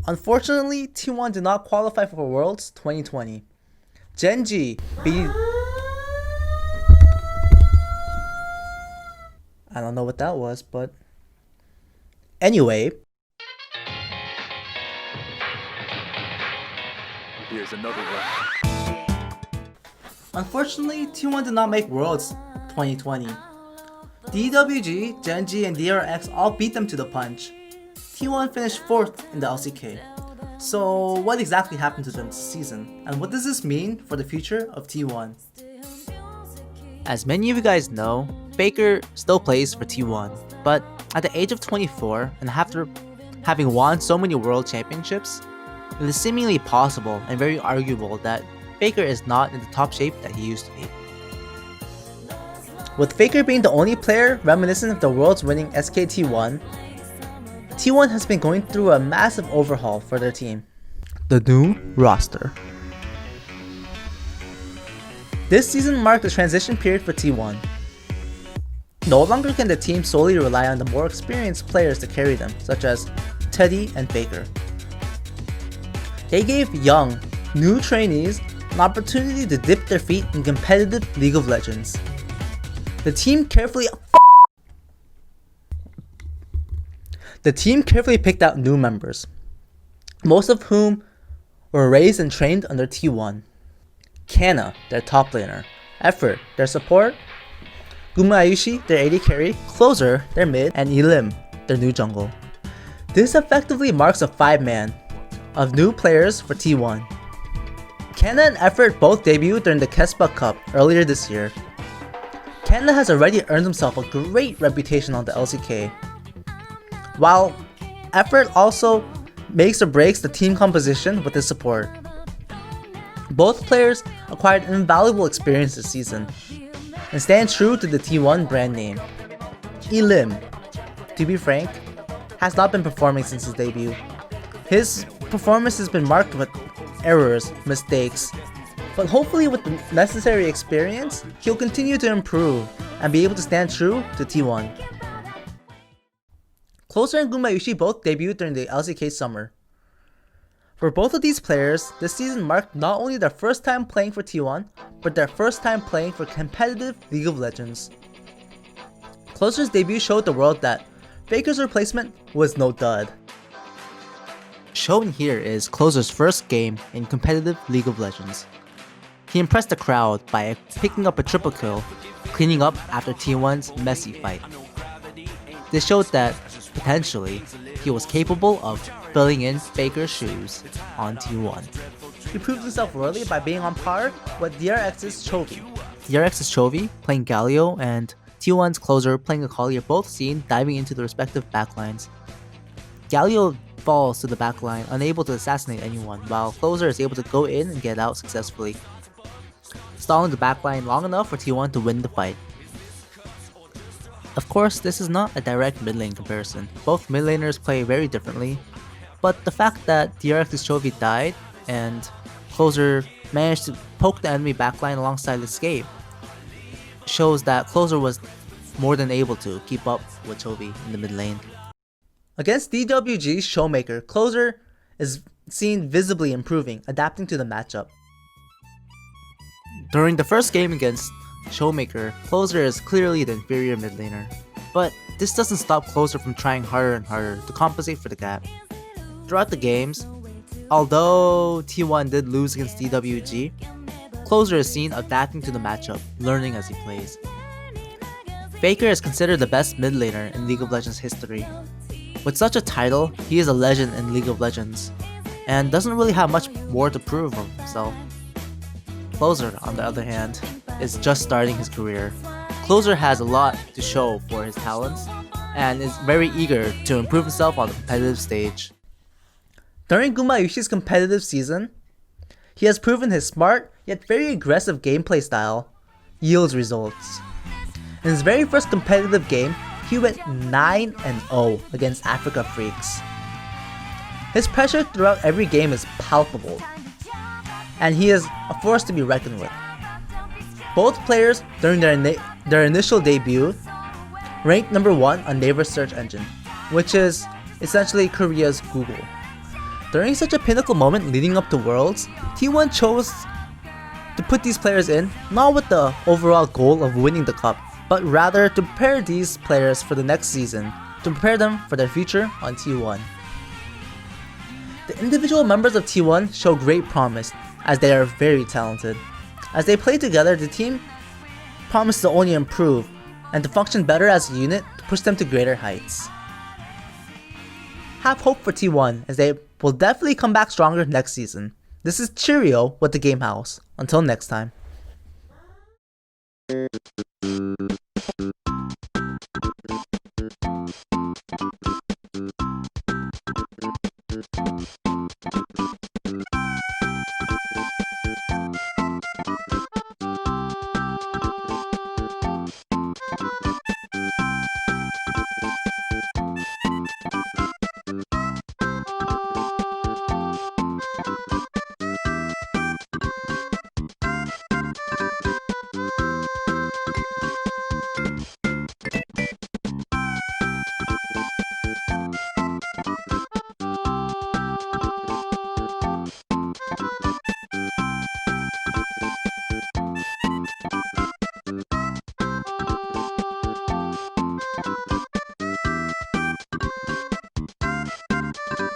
Unfortunately, T1 did not qualify for Worlds 2020. Genji beat... I don't know what that was, but... Anyway... Here's another one. Unfortunately, T1 did not make Worlds 2020. DWG, Genji, and DRX all beat them to the punch. T1 finished 4th in the LCK. So what exactly happened to them this season? And what does this mean for the future of T1? As many of you guys know, Faker still plays for T1, but at the age of 24 and after having won so many world championships, it is seemingly possible and very arguable that Faker is not in the top shape that he used to be. With Faker being the only player reminiscent of the world's winning SKT1, T1 has been going through a massive overhaul for their team. The new roster. This season marked a transition period for T1. No longer can the team solely rely on the more experienced players to carry them, such as Teddy and Faker. They gave young, new trainees an opportunity to dip their feet in competitive League of Legends. The team carefully picked out new members, most of whom were raised and trained under T1. Kana, their top laner, Effort, their support, Gumayushi, their AD carry, Closer, their mid, and Elim, their new jungle. This effectively marks a 5-man of new players for T1. Kana and Effort both debuted during the Kespa Cup earlier this year. Kana has already earned himself a great reputation on the LCK, while Effort also makes or breaks the team composition with his support. Both players acquired invaluable experience this season and stand true to the T1 brand name. Elim, to be frank, has not been performing since his debut. His performance has been marked with errors, mistakes, but hopefully with the necessary experience, he'll continue to improve and be able to stand true to T1. Closer and Gumayushi both debuted during the LCK summer. For both of these players, this season marked not only their first time playing for T1, but their first time playing for competitive League of Legends. Closer's debut showed the world that Faker's replacement was no dud. Shown here is Closer's first game in competitive League of Legends. He impressed the crowd by picking up a triple kill, cleaning up after T1's messy fight. This showed that, potentially, he was capable of filling in Faker's shoes on T1. He proved himself early by being on par with DRX's Chovy. DRX's Chovy playing Galio and T1's Closer playing Akali are both seen diving into the respective backlines. Galio falls to the backline, unable to assassinate anyone, while Closer is able to go in and get out successfully, stalling the backline long enough for T1 to win the fight. Of course, this is not a direct mid lane comparison. Both mid laners play very differently, but the fact that DRX's Chovy died and Closer managed to poke the enemy backline alongside Escape shows that Closer was more than able to keep up with Chovy in the mid lane. Against DWG's Showmaker, Closer is seen visibly improving, adapting to the matchup. During the first game against Showmaker, Closer is clearly the inferior mid laner, but this doesn't stop Closer from trying harder and harder to compensate for the gap. Throughout the games, although T1 did lose against DWG, Closer is seen adapting to the matchup, learning as he plays. Faker is considered the best mid laner in League of Legends history. With such a title, he is a legend in League of Legends, and doesn't really have much more to prove of himself. Closer, on the other hand, is just starting his career. Closer has a lot to show for his talents, and is very eager to improve himself on the competitive stage. During Gumayushi's competitive season, he has proven his smart yet very aggressive gameplay style yields results. In his very first competitive game, he went 9-0 against Africa Freaks. His pressure throughout every game is palpable, and he is a force to be reckoned with. Both players, during their initial debut, ranked number 1 on Naver's search engine, which is essentially Korea's Google. During such a pinnacle moment leading up to Worlds, T1 chose to put these players in not with the overall goal of winning the cup, but rather to prepare these players for the next season, to prepare them for their future on T1. The individual members of T1 show great promise, as they are very talented. As they play together, the team promises to only improve and to function better as a unit to push them to greater heights. Have hope for T1 as they will definitely come back stronger next season. This is Cheerio with the Game Haus. Until next time.